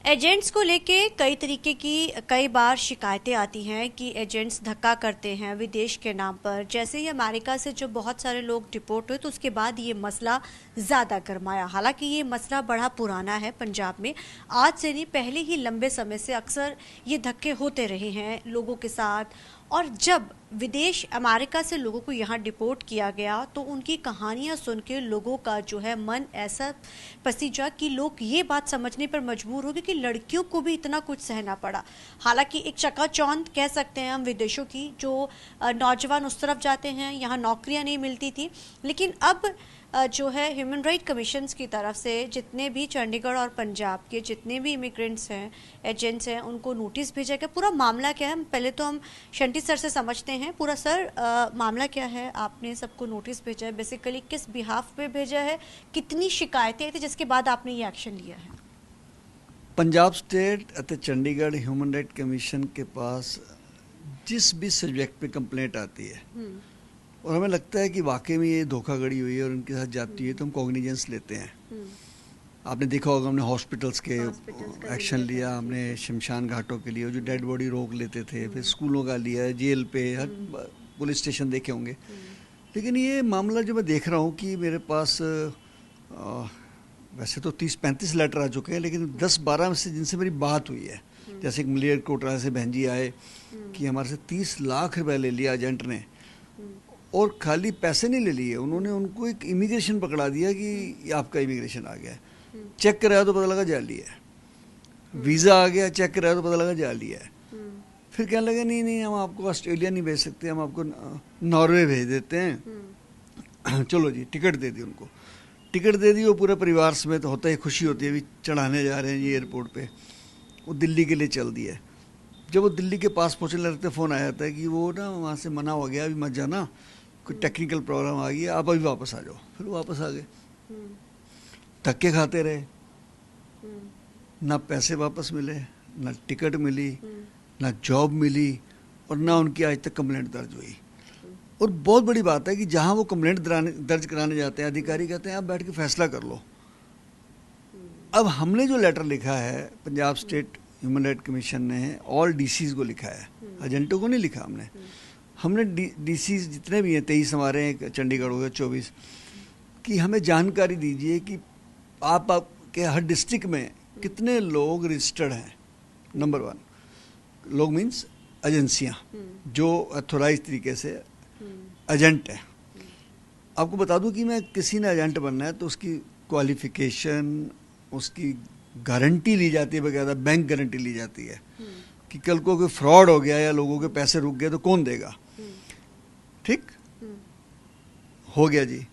Agents को लेके कई तरीके की कई बार शिकायतें आती हैं कि एजेंट्स धक्का करते हैं विदेश के नाम पर। जैसे ही अमेरिका से जो बहुत सारे लोग डिपोर्ट हुए तो उसके बाद ये मसला ज़्यादा गर्माया। हालांकि ये मसला बड़ा पुराना है पंजाब में, आज से नहीं, पहले ही लंबे समय से अक्सर ये धक्के होते रहे हैं लोगों के साथ। और जब विदेश अमेरिका से लोगों को यहाँ डिपोर्ट किया गया तो उनकी कहानियाँ सुन के लोगों का जो है मन ऐसा पसीजा कि लोग ये बात समझने पर मजबूर हो गए कि लड़कियों को भी इतना कुछ सहना पड़ा। हालांकि एक चकाचौंध कह सकते हैं हम विदेशों की, जो नौजवान उस तरफ जाते हैं, यहाँ नौकरियाँ नहीं मिलती थी। लेकिन अब जो है ह्यूमन राइट कमीशंस की तरफ से जितने भी चंडीगढ़ और पंजाब के जितने भी इमिग्रेंट्स हैं, एजेंट्स हैं, उनको नोटिस भेजा गया। पूरा मामला क्या है, पहले तो हम शंटी सर से समझते हैं पूरा। सर, मामला क्या है? आपने सबको नोटिस भेजा है, बेसिकली किस बिहाफ पे भेजा है, कितनी शिकायतें आई थी जिसके बाद आपने ये एक्शन लिया है? पंजाब स्टेट ਅਤੇ चंडीगढ़ ह्यूमन राइट कमीशन के पास जिस भी सब्जेक्ट पे कंप्लेंट आती है और हमें लगता है कि वाकई में ये धोखाधड़ी हुई है और उनके साथ जाती है तो हम कॉग्निजेंस लेते हैं। आपने देखा होगा हमने हॉस्पिटल्स के एक्शन लिया, हमने शमशान घाटों के लिए जो डेड बॉडी रोक लेते थे, फिर स्कूलों का लिया, जेल पे, हर पुलिस स्टेशन देखे होंगे। लेकिन ये मामला जो मैं देख रहा हूँ कि मेरे पास वैसे तो 30-35 लेटर आ चुके हैं, लेकिन 10-12 में से जिनसे मेरी बात हुई है, जैसे एक मलेरकोटला से बहन जी आए कि हमारे से 30 लाख रुपए ले लिया एजेंट ने, और खाली पैसे नहीं ले लिए, उन्होंने उनको एक इमिग्रेशन पकड़ा दिया कि आपका इमिग्रेशन आ गया है, चेक कराया तो पता लगा जाली है, वीज़ा आ गया, चेक कराया तो पता लगा जाली है। फिर कहने लगे नहीं हम आपको ऑस्ट्रेलिया नहीं भेज सकते, हम आपको नॉर्वे भेज देते हैं। चलो जी, टिकट दे दी उनको, टिकट दे दी, वो पूरे परिवार समेत तो होता ही खुशी होती है, अभी चढ़ाने जा रहे हैं ये एयरपोर्ट पे, वो दिल्ली के लिए चल दिया है। जब वो दिल्ली के पास पहुँचने लगते फ़ोन आया था कि वो ना वहाँ से मना हो गया, अभी मत जाना, कोई टेक्निकल प्रॉब्लम आ गई, आप अभी वापस आ जाओ। फिर वापस आ गए, धक्के खाते रहे, ना पैसे वापस मिले, ना टिकट मिली, ना जॉब मिली, और ना उनकी आज तक कंप्लेंट दर्ज हुई। और बहुत बड़ी बात है कि जहाँ वो कंप्लेंट दर्ज कराने जाते हैं, अधिकारी कहते हैं आप बैठ के फैसला कर लो। अब हमने जो लेटर लिखा है Punjab state human right commission ने ऑल डीसीज को लिखा है, एजेंटों को नहीं लिखा हमने डीसीज जितने भी हैं, 23 हमारे हैं, चंडीगढ़ हो गया 24, कि हमें जानकारी दीजिए कि आपके हर डिस्ट्रिक्ट में कितने लोग रजिस्टर्ड हैं। नंबर 1 लोग मीन्स एजेंसियाँ जो अथोराइज तरीके से एजेंट है। आपको बता दूं कि मैं किसी ने एजेंट बनना है तो उसकी क्वालिफिकेशन, उसकी गारंटी ली जाती है, बकायदा बैंक गारंटी ली जाती है कि कल को कोई फ्रॉड हो गया या लोगों के पैसे रुक गए तो कौन देगा। ठीक हो गया जी।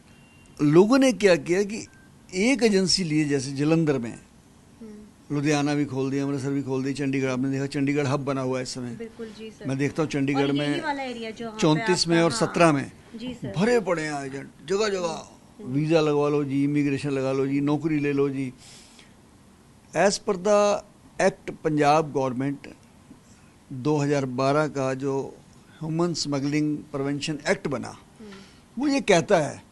लोगों ने क्या किया कि एक एजेंसी ली, जैसे जलंधर में, लुधियाना भी खोल दिया, अमृतसर भी खोल दी, चंडीगढ़, आपने देखा चंडीगढ़ हब बना हुआ है इस समय। बिल्कुल जी सर। मैं देखता हूँ चंडीगढ़ में 34 में और 17 में भरे पड़े हैं एजेंट, जगह जगह वीज़ा लगवा लो जी, इमिग्रेशन लगा लो जी, नौकरी ले लो जी। As per the act Punjab government 2012 का जो ह्यूमन स्मगलिंग प्रिवेंशन एक्ट बना, वो ये कहता है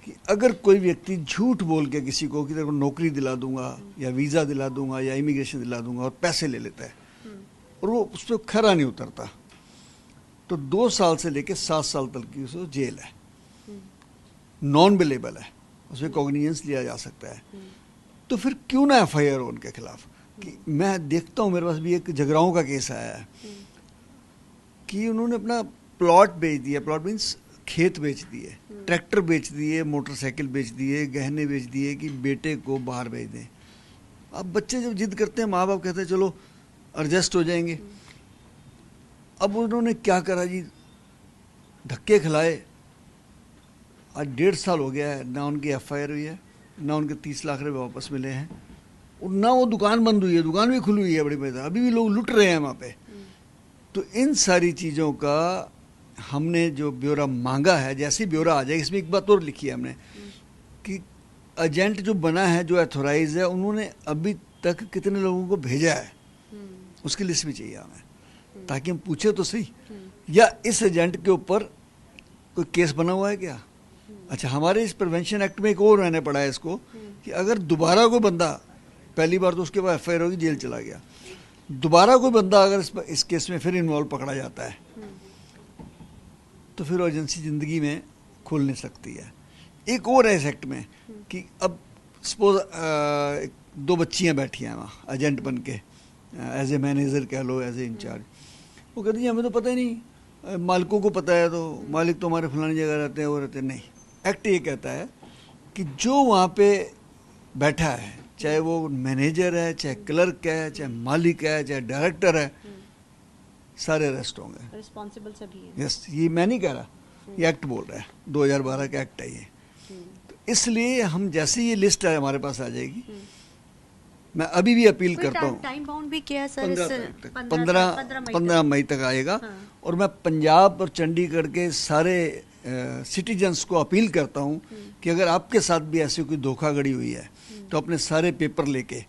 कि अगर कोई व्यक्ति झूठ बोल के किसी को कि तेरे को नौकरी दिला दूंगा या वीज़ा दिला दूंगा या इमिग्रेशन दिला दूंगा और पैसे ले लेता है और वो उस पर खरा नहीं उतरता, तो 2 साल से लेकर 7 साल तक की उसको जेल है, नॉन बिलेबल है, उसमें कॉग्निजेंस लिया जा सकता है। तो फिर क्यों ना FIR हो उनके खिलाफ। कि मैं देखता हूँ, मेरे पास भी एक जगराओं का केस आया है कि उन्होंने अपना प्लॉट बेच दिया, प्लॉट मीन्स खेत बेच दिए, ट्रैक्टर बेच दिए, मोटरसाइकिल बेच दिए, गहने बेच दिए कि बेटे को बाहर भेज दें। अब बच्चे जब जिद करते हैं, माँ बाप कहते हैं चलो एडजस्ट हो जाएंगे। अब उन्होंने क्या करा जी, धक्के खिलाए। आज 1.5 साल हो गया है, ना उनकी FIR हुई है, ना उनके 30 लाख रुपये वापस मिले हैं, और ना वो दुकान बंद हुई है, दुकान भी खुली हुई है बड़ी मजा, अभी भी लोग लुट रहे हैं वहाँ पे। तो इन सारी चीज़ों का हमने जो ब्यौरा मांगा है, जैसे ही ब्यौरा आ जाए, इसमें एक बात और लिखी है हमने कि एजेंट जो बना है, जो अथोराइज है, उन्होंने अभी तक कितने लोगों को भेजा है उसकी लिस्ट भी चाहिए हमें, ताकि हम पूछे तो सही, या इस एजेंट के ऊपर कोई केस बना हुआ है क्या। अच्छा, हमारे इस प्रिवेंशन एक्ट में एक और रहने पड़ा है इसको कि अगर दोबारा कोई बंदा पहली बार तो उसके बाद FIR होगी, जेल चला गया। दोबारा कोई बंदा अगर इस केस में फिर इन्वॉल्व पकड़ा जाता है तो फिर वो एजेंसी ज़िंदगी में खुल नहीं सकती है। एक और है इस एक्ट में कि अब सपोज 2 बच्चियां बैठी हैं वहाँ एजेंट बन के, एज ए मैनेजर कह लो, एज ए इंचार्ज। वो कहती हैं हमें तो पता ही नहीं, मालिकों को पता है, तो मालिक तो हमारे फलानी जगह रहते हैं, वो रहते हैं। नहीं, एक्ट ये कहता है कि जो वहाँ पे बैठा है, चाहे वो मैनेजर है, चाहे क्लर्क है, चाहे मालिक है, चाहे डायरेक्टर है, सारे अरेस्ट होंगे। रिस्पॉन्सिबल सभी हैं। यस, ये मैं नहीं कह रहा, ये एक्ट बोल रहा है, 2012 का एक्ट है ये। तो इसलिए हम जैसे ये लिस्ट है हमारे पास आ जाएगी, मैं अभी भी अपील करता हूँ। टाइम बाउंड भी किया है सर, 15 मई तक आएगा। और मैं पंजाब और चंडीगढ़ के सारे सिटीजन्स को अपील करता हूँ कि अगर आपके साथ भी ऐसी कोई धोखाधड़ी हुई है तो अपने सारे पेपर लेके,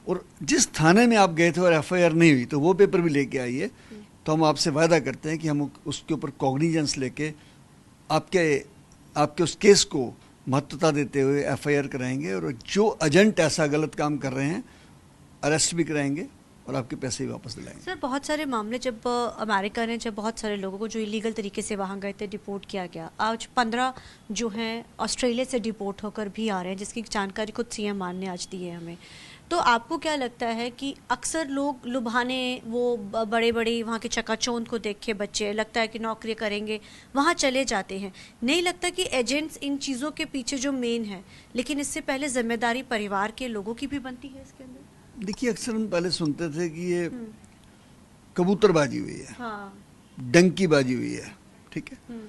और जिस थाने में आप गए थे और FIR नहीं हुई तो वो पेपर भी लेके आइए। तो हम आपसे वादा करते हैं कि हम उसके ऊपर कॉग्निजेंस लेके आपके उस केस को महत्वता देते हुए FIR कराएंगे, और जो एजेंट ऐसा गलत काम कर रहे हैं अरेस्ट भी कराएंगे और आपके पैसे भी वापस दिलाएंगे। सर, बहुत सारे मामले जब अमेरिका ने जब बहुत सारे लोगों को जो इलीगल तरीके से वहाँ गए थे डिपोर्ट किया गया, आज 15 जो हैं ऑस्ट्रेलिया से डिपोर्ट होकर भी आ रहे हैं, जिसकी जानकारी खुद CM मान ने आज दी है हमें। तो आपको क्या लगता है कि अक्सर लोग लुभाने, वो बड़े बड़े वहाँ के चकाचौंध को देख के बच्चे लगता है कि नौकरी करेंगे, वहाँ चले जाते हैं। नहीं लगता कि एजेंट्स इन चीज़ों के पीछे जो मेन है, लेकिन इससे पहले जिम्मेदारी परिवार के लोगों की भी बनती है इसके अंदर? देखिए, अक्सर हम पहले सुनते थे कि ये कबूतरबाजी हुई है, हाँ, डंकीबाजी हुई है, ठीक है।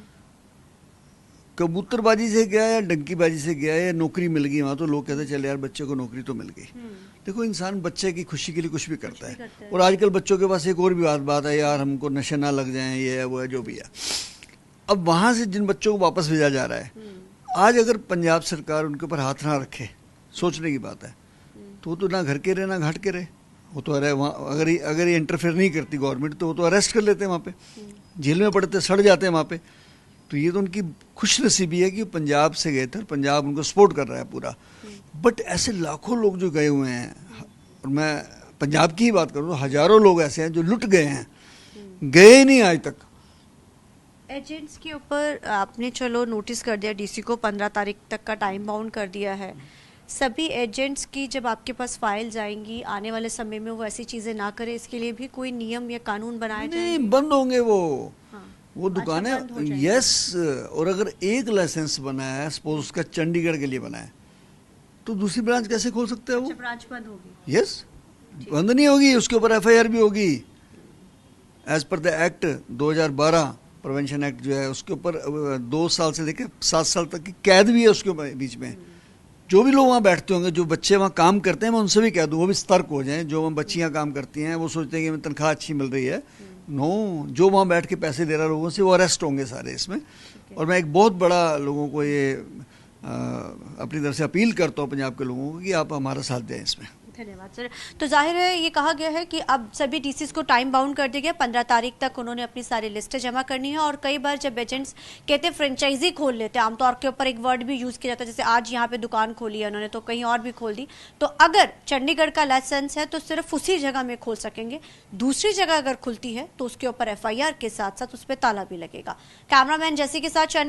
कबूतरबाजी से गया या डंकीबाजी से गया या नौकरी मिल गई वहाँ, तो लोग कहते चले यार बच्चे को नौकरी तो मिल गई। देखो, इंसान बच्चे की खुशी के लिए कुछ भी करता है। और आजकल बच्चों के पास एक और भी बात है, यार हमको नशे ना लग जाए, ये है वो है जो भी है। अब वहाँ से जिन बच्चों को वापस भेजा जा रहा है, आज अगर पंजाब सरकार उनके ऊपर हाथ ना रखे, सोचने की बात है, तो वो तो ना घर के रहे ना घाट के रहे। वो तो अरे वहाँ अगर ये इंटरफेयर नहीं करती गवर्नमेंट तो वो तो अरेस्ट कर लेते हैं, वहाँ पे जेल में पड़ते, सड़ जाते हैं वहाँ पे। तो ये तो उनकी खुशनसीबी है कि वो पंजाब से गए थे और पंजाब उनको सपोर्ट कर रहा है पूरा। बट ऐसे लाखों लोग जो गए हुए हैं, और मैं पंजाब की ही बात करूँ तो हज़ारों लोग ऐसे हैं जो लुट गए हैं, गए नहीं आज तक। एजेंट्स के ऊपर आपने चलो नोटिस कर दिया, DC को 15 तारीख तक का टाइम बाउंड कर दिया है। सभी एजेंट्स की जब आपके पास फाइल जाएंगी आने वाले समय में, वो ऐसी चीज़ें ना करे, इसके लिए भी कोई नियम या कानून बनाए जाएंगे? नहीं, बंद होंगे वो। हाँ, वो दुकानें, यस। और अगर एक लाइसेंस बनाया है, सपोज उसका चंडीगढ़ के लिए बनाया, तो दूसरी ब्रांच कैसे खोल सकते हैं वो? ब्रांच बंद होगी? यस, बंद नहीं होगी, उसके ऊपर FIR भी होगी। As per the act 2012 prevention act जो है, उसके ऊपर 2 साल से लेकर 7 साल तक की कैद भी है उसके बीच में। जो भी लोग वहाँ बैठते होंगे, जो बच्चे वहाँ काम करते हैं, मैं उनसे भी कह दूँ वो भी सतर्क हो जाएं। जो वहाँ बच्चियाँ काम करती हैं वो सोचते हैं कि हमें तनख्वाह अच्छी मिल रही है, नो, जो वहाँ बैठ के पैसे दे रहा लोगों से वो अरेस्ट होंगे सारे इसमें। और मैं एक बहुत बड़ा लोगों को ये अपनी तरफ से अपील करता हूँ पंजाब के लोगों को कि आप हमारा साथ दें इसमें। धन्यवाद सर। तो जाहिर है ये कहा गया है कि अब सभी DCs को टाइम बाउंड कर दिया गया, 15 तारीख तक उन्होंने अपनी सारी लिस्टें जमा करनी है। और कई बार जब एजेंट्स कहते हैं फ्रेंचाइजी खोल लेते हैं, आमतौर के ऊपर एक वर्ड भी यूज़ किया जाता है, जैसे आज यहाँ पे दुकान खोली है उन्होंने तो कहीं और भी खोल दी, तो अगर चंडीगढ़ का लाइसेंस है तो सिर्फ उसी जगह में खोल सकेंगे। दूसरी जगह अगर खुलती है तो उसके ऊपर FIR के साथ साथ उस पर ताला भी लगेगा। कैमरामैन जैसी के साथ